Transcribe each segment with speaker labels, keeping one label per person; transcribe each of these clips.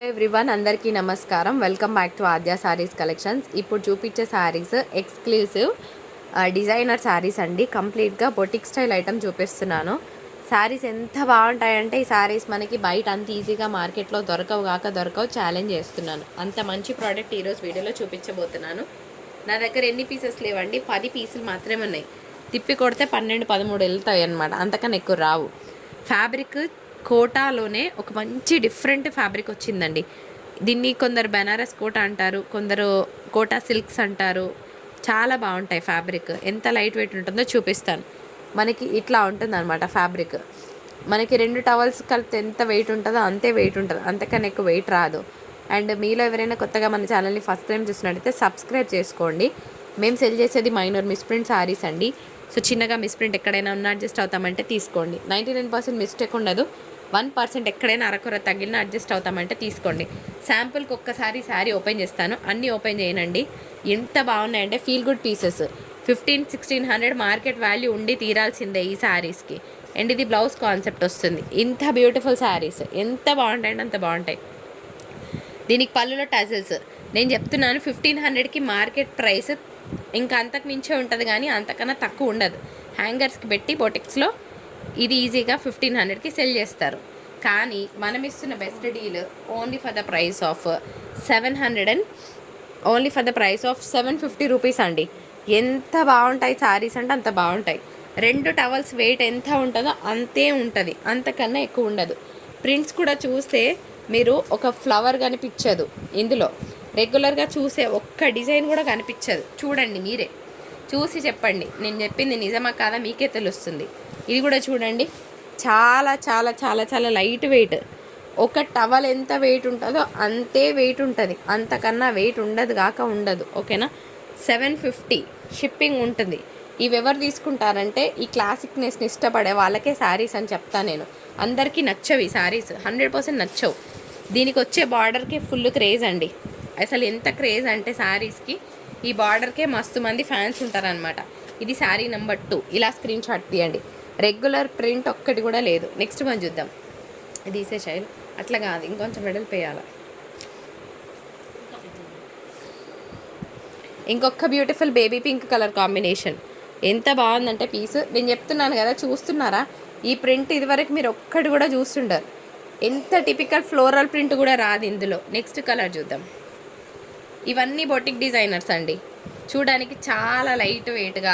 Speaker 1: Everyone అందరికీ నమస్కారం. Welcome back to Aadya sarees collections. ఇప్పుడు చూపించే శారీస్ ఎక్స్క్లూసివ్ డిజైనర్ శారీస్ అండి. కంప్లీట్గా బొటిక్ స్టైల్ ఐటమ్ చూపిస్తున్నాను. శారీస్ ఎంత బాగుంటాయంటే ఈ శారీస్ మనకి బయట అంత ఈజీగా మార్కెట్లో దొరకవు ఛాలెంజ్ చేస్తున్నాను. అంత మంచి ప్రోడక్ట్ ఈరోజు వీడియోలో చూపించబోతున్నాను. నా దగ్గర ఎన్ని పీసెస్ లేవండి, 10 పీసులు మాత్రమే ఉన్నాయి. తిప్పి కొడితే 12-13 వెళ్తాయి అన్నమాట, అంతకన్నా ఎక్కువ రావు. ఫ్యాబ్రిక్ కోటాలోనే ఒక మంచి డిఫరెంట్ ఫ్యాబ్రిక్ వచ్చిందండి. దీన్ని కొందరు బెనారస్ కోటా అంటారు, కొందరు కోటా సిల్క్స్ అంటారు. చాలా బాగుంటాయి ఫ్యాబ్రిక్. ఎంత లైట్ వెయిట్ ఉంటుందో చూపిస్తాను. మనకి ఇట్లా ఉంటుంది అనమాట ఫ్యాబ్రిక్. మనకి 2 టవల్స్ కలిపితే ఎంత వెయిట్ ఉంటుందో అంతే వెయిట్ ఉంటుంది, అంతకన్నా ఎక్కువ వెయిట్ రాదు. అండ్ మీలో ఎవరైనా కొత్తగా మన ఛానల్ని ఫస్ట్ టైం చూసినట్టయితే సబ్స్క్రైబ్ చేసుకోండి. మేము సెల్ చేసేది మైనర్ మిస్ప్రింట్ శారీస్ అండి. సో చిన్నగా మిస్ప్రింట్ ఎక్కడైనా ఉన్న అడ్జస్ట్ అవుతామంటే తీసుకోండి. 99% మిస్టేక్ ఉండదు. 1% ఎక్కడైనా అరకొర తగిలినా అడ్జస్ట్ అవుతామంటే తీసుకోండి. శాంపుల్కి ఒక్కసారి శారీ ఓపెన్ చేస్తాను, అన్నీ ఓపెన్ చేయనండి. ఎంత బాగున్నాయంటే feel good pieces. 1500-1600 market value ఉండి తీరాల్సిందే ఈ శారీస్కి. అండ్ ఇది బ్లౌజ్ కాన్సెప్ట్ వస్తుంది. ఇంత బ్యూటిఫుల్ శారీస్ ఎంత బాగుంటాయంటే అంత బాగుంటాయి. దీనికి పళ్ళులో టజల్స్ నేను చెప్తున్నాను. 1500కి మార్కెట్ ప్రైస్ ఇంకా అంతకు మించే ఉంటుంది, కానీ అంతకన్నా తక్కువ ఉండదు. హ్యాంగర్స్కి పెట్టి బొటిక్స్లో ఇది ఈజీగా 1500కి సెల్ చేస్తారు. కానీ మనం ఇస్తున్న best deal only for the price of 750 rupees అండి. ఎంత బాగుంటాయి శారీస్ అంటే అంత బాగుంటాయి. 2 టవల్స్ వెయిట్ ఎంత ఉంటుందో అంతే ఉంటుంది, అంతకన్నా ఎక్కువ ఉండదు. ప్రింట్స్ కూడా చూస్తే మీరు ఒక ఫ్లవర్ కనిపించదు ఇందులో. రెగ్యులర్గా చూసే ఒక్క డిజైన్ కూడా కనిపించదు. చూడండి, మీరే చూసి చెప్పండి నేను చెప్పింది నిజమా కాదా మీకే తెలుస్తుంది. ఇది కూడా చూడండి, చాలా చాలా చాలా చాలా లైట్ వెయిట్. ఒక టవల్ ఎంత వెయిట్ ఉంటుందో అంతే వెయిట్ ఉంటుంది, అంతకన్నా వెయిట్ ఉండదు. ఓకేనా. 750 షిప్పింగ్ ఉంటుంది. ఇవి ఎవరు తీసుకుంటారంటే ఈ క్లాసిక్నెస్ని ఇష్టపడే వాళ్ళకే శారీస్ అని చెప్తాను నేను. అందరికీ నచ్చవు ఈ శారీస్, 100% నచ్చవు. దీనికి వచ్చే బార్డర్కి ఫుల్ క్రేజ్ అండి. అసలు ఎంత క్రేజ్ అంటే శారీస్కి ఈ బార్డర్కే మస్తు మంది ఫ్యాన్స్ ఉంటారనమాట. ఇది శారీ నెంబర్ 2. ఇలా స్క్రీన్ షాట్ తీయండి. రెగ్యులర్ ప్రింట్ ఒక్కటి కూడా లేదు. నెక్స్ట్ మనం చూద్దాం. ఇది తీసే శైలి అట్లా కాదు, ఇంకొంచెం వెడల్పు వేయాలి. ఇంకొక beautiful baby pink colour combination. ఎంత బాగుందంటే పీస్. నేను చెప్తున్నాను కదా, చూస్తున్నారా ఈ ప్రింట్? ఇదివరకు మీరు ఒక్కటి కూడా చూస్తుండరు. ఎంత టిపికల్ ఫ్లోరల్ ప్రింట్ కూడా రాదు ఇందులో. నెక్స్ట్ కలర్ చూద్దాం. ఇవన్నీ బొటిక్ డిజైనర్స్ అండి. చూడడానికి చాలా లైట్ వెయిట్గా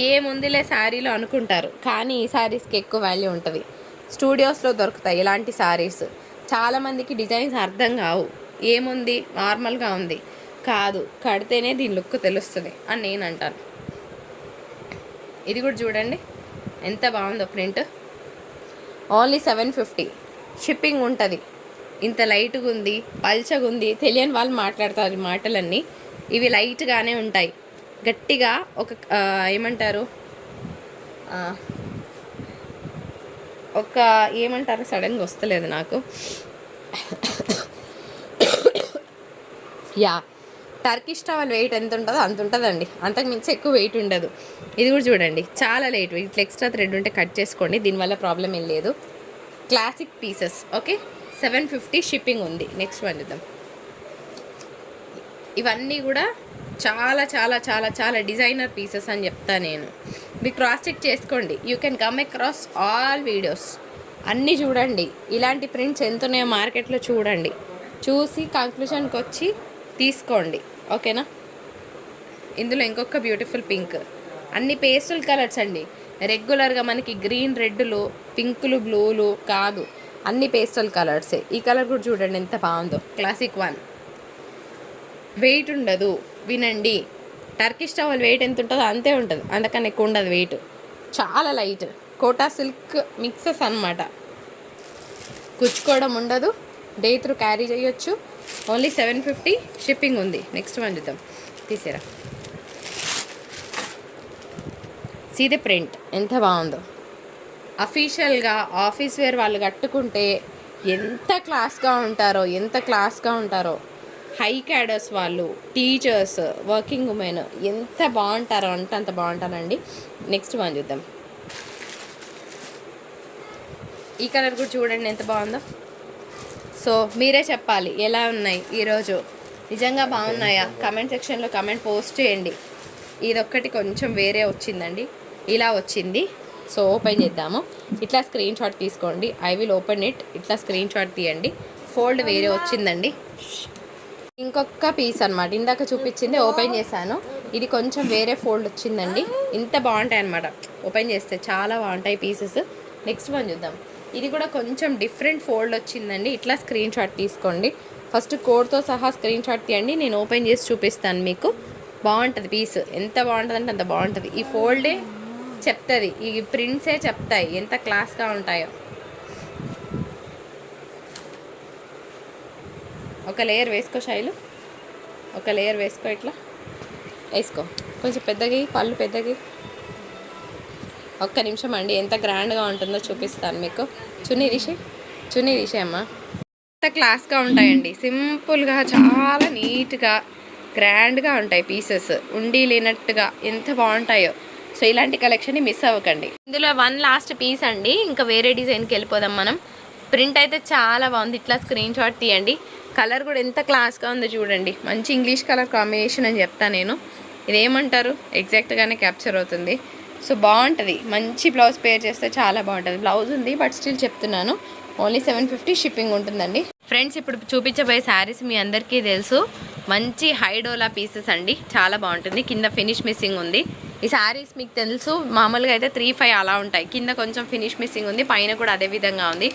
Speaker 1: ఏముందిలే శారీలో అనుకుంటారు, కానీ ఈ శారీస్కి ఎక్కువ వాల్యూ ఉంటుంది. స్టూడియోస్లో దొరుకుతాయి ఇలాంటి శారీస్. చాలామందికి డిజైన్స్ అర్థం కావు. ఏముంది, నార్మల్గా ఉంది కాదు, కడితేనే దీని లుక్ తెలుస్తుంది అని నేను అంటాను. ఇది కూడా చూడండి ఎంత బాగుందో ప్రింట్. ఓన్లీ 750 షిప్పింగ్ ఉంటుంది. ఇంత లైట్గా ఉంది, పల్చగా ఉంది, తెలియని వాళ్ళు మాట్లాడతారు ఈ మాటలన్నీ. ఇవి లైట్గానే ఉంటాయి. గట్టిగా ఒక ఏమంటారు సడన్గా వస్తలేదు నాకు. టర్కిష్ టవల్ వెయిట్ ఎంత ఉంటుందో అంత ఉంటుందండి, అంతకు మించి ఎక్కువ వెయిట్ ఉండదు. ఇది కూడా చూడండి, చాలా లైట్ వెయిట్. ఇట్లా ఎక్స్ట్రా థ్రెడ్ ఉంటే కట్ చేసుకోండి, దీనివల్ల ప్రాబ్లం ఏం లేదు. Classic pieces. ఓకే, 750 షిప్పింగ్ ఉంది. నెక్స్ట్ వన్ చూద్దాం. ఇవన్నీ కూడా చాలా చాలా చాలా చాలా డిజైనర్ పీసెస్ అని చెప్తా నేను. మీరు క్రాస్ చెక్ చేసుకోండి. You can come across all videos అన్నీ చూడండి. ఇలాంటి ప్రింట్స్ ఎంత ఉన్నాయో మార్కెట్లో చూడండి, చూసి కంక్లూషన్కి వచ్చి తీసుకోండి. ఓకేనా. ఇందులో ఇంకొక బ్యూటిఫుల్ పింక్. అన్ని పేస్టల్ కలర్స్ అండి. రెగ్యులర్గా మనకి గ్రీన్, రెడ్లు, పింకులు, బ్లూలు కాదు, అన్ని పేస్టల్ కలర్సే. ఈ కలర్ కూడా చూడండి ఎంత బాగుందో. క్లాసిక్ 1. వెయిట్ ఉండదు, వినండి. టర్కిష్ టవల్ వెయిట్ ఎంత ఉంటుందో అంతే ఉంటుంది, అందుకని ఎక్కువ ఉండదు వెయిట్. చాలా లైట్ కోటా సిల్క్ మిక్సెస్ అనమాట. కుచ్చుకోవడం ఉండదు, డే త్రూ క్యారీ చేయొచ్చు. ఓన్లీ 750 షిప్పింగ్ ఉంది. నెక్స్ట్ వన్ చూద్దాం. తీసేరా. సీదే ప్రింట్ ఎంత బాగుందో. అఫీషియల్గా ఆఫీస్ వేర్ వాళ్ళు కట్టుకుంటే ఎంత క్లాస్గా ఉంటారో. హై క్యాడర్స్ వాళ్ళు, టీచర్స్, వర్కింగ్ ఉమెన్ ఎంత బాగుంటారో అంటే అంత బాగుంటారండి. నెక్స్ట్ వన్ చూద్దాం. ఈ కలర్ కూడా చూడండి ఎంత బాగుందో. సో మీరే చెప్పాలి ఎలా ఉన్నాయి ఈరోజు, నిజంగా బాగున్నాయా? కమెంట్ సెక్షన్లో కమెంట్ పోస్ట్ చేయండి. ఇదొక్కటి కొంచెం వేరే వచ్చిందండి, ఇలా వచ్చింది. సో ఓపెన్ చేద్దాము. ఇట్లా స్క్రీన్ షాట్ తీసుకోండి. I will open it. ఇట్లా స్క్రీన్ షాట్ తీయండి. ఫోల్డ్ వేరే వచ్చిందండి. ఇంకొక పీస్ అనమాట, ఇందాక చూపించింది ఓపెన్ చేశాను. ఇది కొంచెం వేరే ఫోల్డ్ వచ్చిందండి. ఇంత బాగుంటాయి అనమాట, ఓపెన్ చేస్తే చాలా బాగుంటాయి పీసెస్. నెక్స్ట్ వన్ చూద్దాం. ఇది కూడా కొంచెం డిఫరెంట్ ఫోల్డ్ వచ్చిందండి. ఇట్లా స్క్రీన్ షాట్ తీసుకోండి. ఫస్ట్ కోడ్తో సహా స్క్రీన్ షాట్ తీయండి, నేను ఓపెన్ చేసి చూపిస్తాను మీకు. బాగుంటుంది పీస్, ఎంత బాగుంటుంది అంటే అంత బాగుంటుంది. ఈ ఫోల్డే చెప్తుంది, ఈ ప్రింట్సే చెప్తాయి ఎంత క్లాస్గా ఉంటాయో. ఒక లేయర్ వేసుకో శైలు, ఒక లేయర్ వేసుకో, ఇట్లా వేసుకో. కొంచెం పెద్దగా పళ్ళు పెద్దగా. ఒక్క నిమిషం అండి, ఎంత గ్రాండ్గా ఉంటుందో చూపిస్తాను మీకు. చున్నీ తీసే అమ్మా. ఎంత క్లాస్గా ఉంటాయండి, సింపుల్గా చాలా నీట్గా గ్రాండ్గా ఉంటాయి పీసెస్. ఉండి లేనట్టుగా ఎంత బాగుంటాయో. సో ఇలాంటి కలెక్షన్ని మిస్ అవ్వకండి. ఇందులో వన్ లాస్ట్ పీస్ అండి, ఇంకా వేరే డిజైన్కి వెళ్ళిపోదాం మనం. ప్రింట్ అయితే చాలా బాగుంది. ఇట్లా స్క్రీన్ షాట్ తీయండి. కలర్ కూడా ఎంత క్లాస్గా ఉందో చూడండి. మంచి ఇంగ్లీష్ కలర్ కాంబినేషన్ అని చెప్తాను నేను. ఇదేమంటారు ఎగ్జాక్ట్గానే క్యాప్చర్ అవుతుంది. సో బాగుంటుంది. మంచి బ్లౌజ్ పేర్ చేస్తే చాలా బాగుంటుంది. బ్లౌజ్ ఉంది బట్ స్టిల్ చెప్తున్నాను, ఓన్లీ 750 షిప్పింగ్ ఉంటుందండి. ఫ్రెండ్స్, ఇప్పుడు చూపించబోయే శారీస్ మీ అందరికీ తెలుసు, మంచి హైడోలా పీసెస్ అండి. చాలా బాగుంటుంది. కింద ఫినిష్ మిస్సింగ్ ఉంది. ఈ శారీస్ మీకు తెలుసు మామూలుగా అయితే 3-5 అలా ఉంటాయి. కింద కొంచెం ఫినిష్ మిస్సింగ్ ఉంది, పైన కూడా అదే విధంగా ఉంది.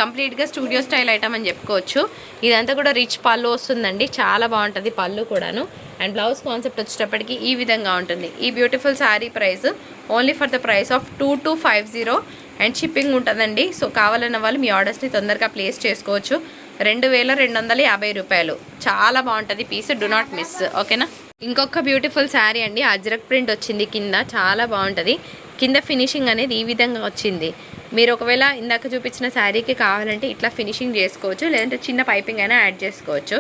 Speaker 1: కంప్లీట్గా స్టూడియో స్టైల్ ఐటమ్ అని చెప్పుకోవచ్చు. ఇదంతా కూడా రిచ్ పళ్ళు వస్తుందండి, చాలా బాగుంటుంది పళ్ళు కూడాను. అండ్ బ్లౌజ్ కాన్సెప్ట్ వచ్చేటప్పటికి ఈ విధంగా ఉంటుంది. ఈ beautiful sari price only for the price of 2250 and shipping ఉంటుందండి. సో కావాలన్న వాళ్ళు మీ ఆర్డర్స్ని తొందరగా ప్లేస్ చేసుకోవచ్చు. 2250 రూపాయలు. చాలా బాగుంటుంది పీస్, డు నాట్ మిస్. ఓకేనా? ఇంకొక బ్యూటిఫుల్ శారీ అండి, అజ్రక్ ప్రింట్ వచ్చింది కింద, చాలా బాగుంటుంది. కింద ఫినిషింగ్ అనేది ఈ విధంగా వచ్చింది. మీరు ఒకవేళ ఇందాక చూపించిన శారీకి కావాలంటే ఇట్లా ఫినిషింగ్ చేసుకోవచ్చు, లేదంటే చిన్న పైపింగ్ అయినా యాడ్ చేసుకోవచ్చు.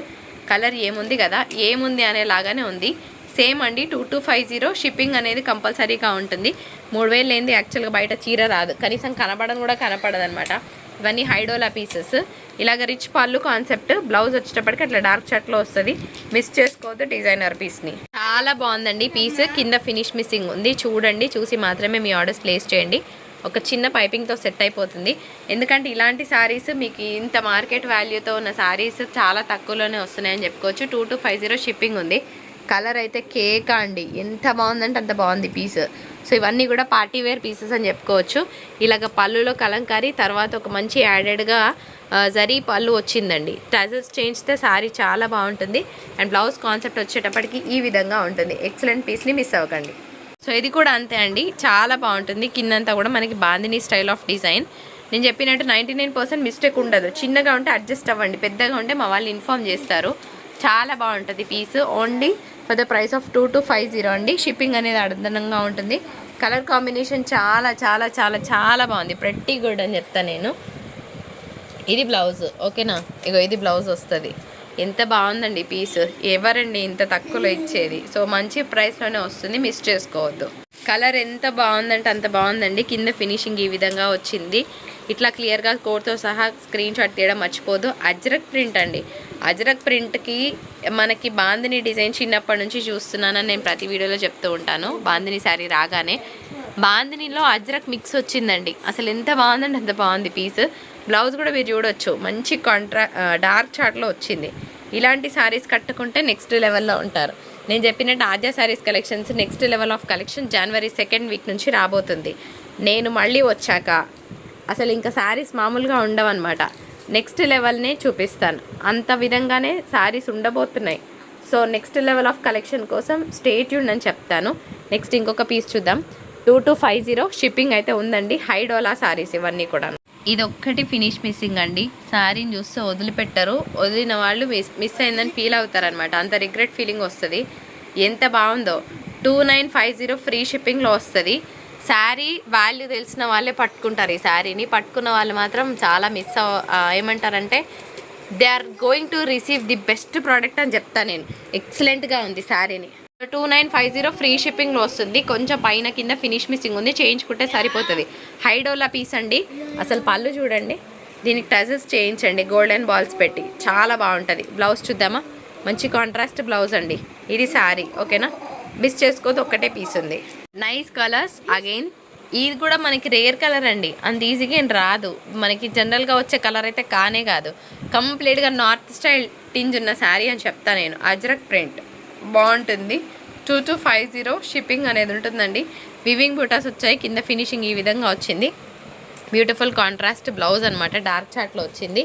Speaker 1: కలర్ ఏముంది కదా, ఏముంది అనేలాగానే ఉంది. సేమ్ అండి, 2250. షిప్పింగ్ అనేది కంపల్సరీగా ఉంటుంది. 3000 లేనిది యాక్చువల్గా బయట చీర రాదు, కనీసం కనపడను కూడా కనపడదు అనమాట. ఇవన్నీ హైడోలా పీసెస్. ఇలాగ రిచ్ పళ్ళు కాన్సెప్ట్. బ్లౌజ్ వచ్చేటప్పటికి అట్లా డార్క్ షర్ట్లో వస్తుంది. మిస్ చేసుకోవద్దు డిజైనర్ పీస్ని. చాలా బాగుందండి పీస్. కింద ఫినిష్ మిస్సింగ్ ఉంది, చూడండి. చూసి మాత్రమే మీ ఆర్డర్స్ ప్లేస్ చేయండి. ఒక చిన్న పైపింగ్తో సెట్ అయిపోతుంది. ఎందుకంటే ఇలాంటి శారీస్ మీకు ఇంత మార్కెట్ వాల్యూతో ఉన్న శారీస్ చాలా తక్కువలోనే వస్తున్నాయని చెప్పుకోవచ్చు. 2250 షిప్పింగ్ ఉంది. కలర్ అయితే కేక్ అండి, ఎంత బాగుందంటే అంత బాగుంది పీస్. సో ఇవన్నీ కూడా పార్టీ వేర్ పీసెస్ అని చెప్పుకోవచ్చు. ఇలాగ పళ్ళులో కలంకారీ, తర్వాత ఒక మంచి యాడెడ్గా జరీ పళ్ళు వచ్చిందండి. టజల్స్ చేయించితే శారీ చాలా బాగుంటుంది. అండ్ బ్లౌజ్ కాన్సెప్ట్ వచ్చేటప్పటికి ఈ విధంగా ఉంటుంది. ఎక్సలెంట్ పీస్ని మిస్ అవ్వకండి. సో ఇది కూడా అంతే అండి, చాలా బాగుంటుంది. కిందంతా కూడా మనకి బాందిని స్టైల్ ఆఫ్ డిజైన్. నేను చెప్పినట్టు 99% మిస్టేక్ ఉండదు. చిన్నగా ఉంటే అడ్జస్ట్ అవ్వండి, పెద్దగా ఉంటే మా వాళ్ళు ఇన్ఫామ్ చేస్తారు. చాలా బాగుంటుంది piece. Only for the price of 2250 అండి. షిప్పింగ్ అనేది అదనంగా ఉంటుంది. కలర్ కాంబినేషన్ చాలా చాలా చాలా చాలా బాగుంది. ప్రెట్టి గుడ్ అని చెప్తాను నేను. ఇది బ్లౌజ్. ఓకేనా? ఇగో ఇది బ్లౌజ్ వస్తుంది. ఎంత బాగుందండి పీస్. ఎవరండి ఇంత తక్కువలో ఇచ్చేది? సో మంచి ప్రైస్లోనే వస్తుంది, మిస్ చేసుకోవద్దు. కలర్ ఎంత బాగుందంటే అంత బాగుందండి. కింద ఫినిషింగ్ ఈ విధంగా వచ్చింది. ఇట్లా క్లియర్గా కోడ్తో సహా స్క్రీన్ షాట్ తీయడం మర్చిపోదు. అజ్రక్ ప్రింట్ అండి. అజ్రక్ ప్రింట్కి మనకి బాందిని డిజైన్ చిన్నప్పటి నుంచి చూస్తున్నానని నేను ప్రతి వీడియోలో చెప్తూ ఉంటాను. బాందిని శారీ రాగానే బాందినిలో అజ్రక్ మిక్స్ వచ్చిందండి. అసలు ఎంత బాగుందండి అంత బాగుంది పీస్. బ్లౌజ్ కూడా మీరు చూడొచ్చు, మంచి డార్క్ చార్ట్లో వచ్చింది. ఇలాంటి శారీస్ కట్టుకుంటే నెక్స్ట్ లెవెల్లో ఉంటారు. నేను చెప్పినట్టు Aadya sarees collections next level of collection జనవరి 2nd వీక్ నుంచి రాబోతుంది. నేను మళ్ళీ వచ్చాక అసలు ఇంకా శారీస్ మామూలుగా ఉండవన్నమాట. నెక్స్ట్ లెవెల్నే చూపిస్తాను. అంత విధంగానే శారీస్ ఉండబోతున్నాయి. So next level of collection కోసం స్టే ట్యూన్ అని చెప్తాను. నెక్స్ట్ ఇంకొక పీస్ చూద్దాం. 2250 షిప్పింగ్ అయితే ఉందండి. హైడోలా శారీస్ ఇవన్నీ కూడా. ఇది ఒక్కటి ఫినిష్ మిస్సింగ్ అండి. శారీని చూస్తే వదిలిపెట్టరు. వదిలిన వాళ్ళు మిస్ అయిందని ఫీల్ అవుతారనమాట. అంత రిగ్రెట్ ఫీలింగ్ వస్తుంది. ఎంత బాగుందో. 2950 ఫ్రీ షిప్పింగ్లో వస్తుంది. శారీ వాల్యూ తెలిసిన వాళ్ళే పట్టుకుంటారు. ఈ శారీని పట్టుకున్న వాళ్ళు మాత్రం చాలా ఏమంటారంటే they are going to receive the best product అని చెప్తాను నేను. ఎక్సలెంట్గా ఉంది శారీని. 2950 ఫ్రీ షిప్పింగ్లో వస్తుంది. కొంచెం పైన కింద ఫినిష్ మిస్సింగ్ ఉంది, చేయించుకుంటే సరిపోతుంది. హైడోలా పీస్ అండి. అసలు పళ్ళు చూడండి, దీనికి టజెస్ చేయించండి గోల్డెన్ బాల్స్ పెట్టి, చాలా బాగుంటుంది. బ్లౌజ్ చూద్దామా? మంచి కాంట్రాస్ట్ బ్లౌజ్ అండి. ఇది శారీ ఓకేనా, మిస్ చేసుకోదు, ఒక్కటే పీస్ ఉంది. Nice colours again. ఇది కూడా మనకి రేర్ కలర్ అండి, అంత ఈజీగా ఏం రాదు. మనకి జనరల్గా వచ్చే కలర్ అయితే కానే కాదు. కంప్లీట్గా నార్త్ స్టైల్ టింజ్ ఉన్న శారీ అని చెప్తా నేను. అజ్రక్ ప్రింట్ బాగుంటుంది. 2250 షిప్పింగ్ అనేది ఉంటుందండి. వివింగ్ బూటాస్ వచ్చాయి, కింద ఫినిషింగ్ ఈ విధంగా వచ్చింది. బ్యూటిఫుల్ కాంట్రాస్ట్ బ్లౌజ్ అనమాట, డార్క్ చాట్లో వచ్చింది.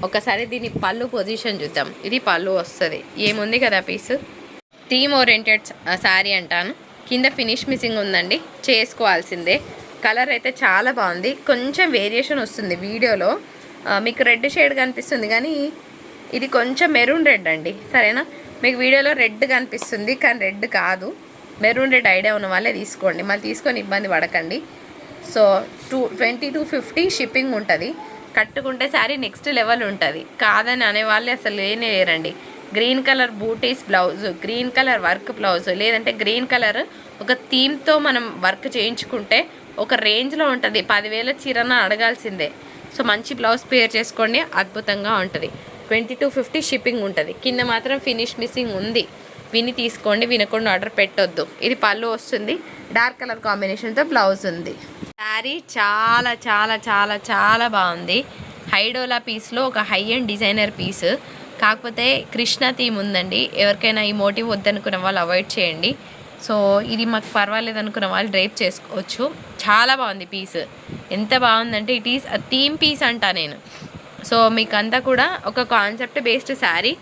Speaker 1: ఒకసారి దీని పళ్ళు పొజిషన్ చూద్దాం. ఇది పళ్ళు వస్తుంది. ఏముంది కదా పీస్, థీమ్ ఓరియంటెడ్ శారీ అంటాను. కింద ఫినిష్ మిస్సింగ్ ఉందండి, చేసుకోవాల్సిందే. కలర్ అయితే చాలా బాగుంది. కొంచెం వేరియేషన్ వస్తుంది వీడియోలో, మీకు రెడ్ షేడ్ కనిపిస్తుంది కానీ ఇది కొంచెం మెరూన్ రెడ్ అండి, సరేనా? మీకు వీడియోలో రెడ్ కనిపిస్తుంది కానీ రెడ్ కాదు, మెరూన్ రెడ్ ఐడియా ఉన్న వాళ్ళే తీసుకోండి, మళ్ళీ తీసుకొని ఇబ్బంది పడకండి. సో 2250 షిప్పింగ్ ఉంటుంది. కట్టుకుంటే శారీ నెక్స్ట్ లెవెల్ ఉంటుంది, కాదని అనేవాళ్ళే అసలు లేరండి. గ్రీన్ కలర్ బూటీస్ blouse, green colour work blouse, లేదంటే గ్రీన్ కలర్ ఒక థీమ్తో మనం వర్క్ చేయించుకుంటే ఒక రేంజ్లో ఉంటుంది. 10,000 చీరన అడగాల్సిందే. సో మంచి బ్లౌజ్ పేర్ చేసుకోండి, అద్భుతంగా ఉంటుంది. 2250 షిప్పింగ్ ఉంటుంది. కింద మాత్రం ఫినిష్ మిస్సింగ్ ఉంది, విని తీసుకోండి, వినకుండా ఆర్డర్ పెట్టొద్దు. ఇది పళ్ళు వస్తుంది, డార్క్ కలర్ కాంబినేషన్తో బ్లౌజ్ ఉంది. శారీ చాలా చాలా చాలా చాలా బాగుంది. హైడోలా పీస్లో ఒక హై అండ్ డిజైనర్ పీస్, కాకపోతే కృష్ణ థీమ్ ఉందండి. ఎవరికైనా ఈ మోటివ్ వద్దనుకున్న వాళ్ళు అవాయిడ్ చేయండి. సో ఇది మాకు పర్వాలేదు అనుకున్న వాళ్ళు డ్రైప్ చేసుకోవచ్చు. చాలా బాగుంది పీస్, ఎంత బాగుందంటే it is a theme piece అంటా నేను. సో మీకు అంతా కూడా ఒక కాన్సెప్ట్ బేస్డ్ శారీ.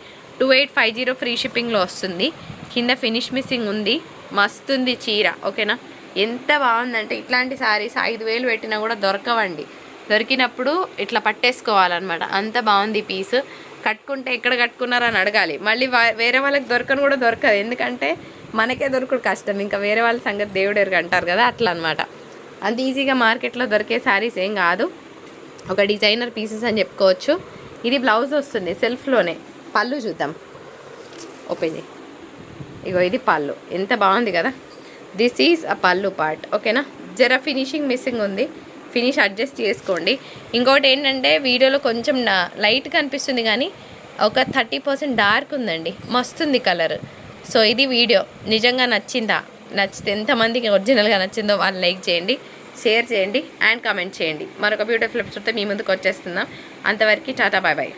Speaker 1: 2850 ఫ్రీ షిప్పింగ్లో వస్తుంది. కింద ఫినిష్ మిస్సింగ్ ఉంది, మస్తుంది చీర ఓకేనా. ఎంత బాగుందంటే ఇట్లాంటి శారీస్ 5,000 పెట్టినా కూడా దొరకవండి. దొరికినప్పుడు ఇట్లా పట్టేసుకోవాలన్నమాట, అంత బాగుంది పీస్. కట్టుకుంటే ఎక్కడ కట్టుకున్నారని అడగాలి, మళ్ళీ వేరే వాళ్ళకి దొరకను కూడా దొరకదు. ఎందుకంటే మనకే దొరకడు కష్టం, ఇంకా వేరే వాళ్ళ సంగతి దేవుడెరుగు అంటారు కదా, అట్లా అనమాట. అంత ఈజీగా మార్కెట్లో దొరికే శారీస్ ఏం కాదు, ఒక డిజైనర్ పీసెస్ అని చెప్పుకోవచ్చు. ఇది బ్లౌజ్ వస్తుంది సెల్ఫ్లోనే. పళ్ళు చూద్దాం, ఓపెన్ చేయి. ఇగో ఇది పళ్ళు, ఎంత బాగుంది కదా. దిస్ ఈజ్ అ పళ్ళు పార్ట్ ఓకేనా. జర ఫినిషింగ్ మిస్సింగ్ ఉంది, ఫినిష్ అడ్జస్ట్ చేసుకోండి. ఇంకోటి ఏంటంటే వీడియోలో కొంచెం లైట్ కనిపిస్తుంది కానీ ఒక 30% డార్క్ ఉందండి, మస్తుంది కలర్. సో ఇది వీడియో నిజంగా నచ్చిందా? నచ్చితే ఎంతమందికి ఒరిజినల్గా నచ్చిందో వాళ్ళు లైక్ చేయండి, షేర్ చేయండి అండ్ కామెంట్ చేయండి. మరొక బ్యూటిఫుల్ ఎపిసోడ్తో మీ ముందుకు వచ్చేస్తున్నాం. అంతవరకు టాటా బాయ్ బాయ్.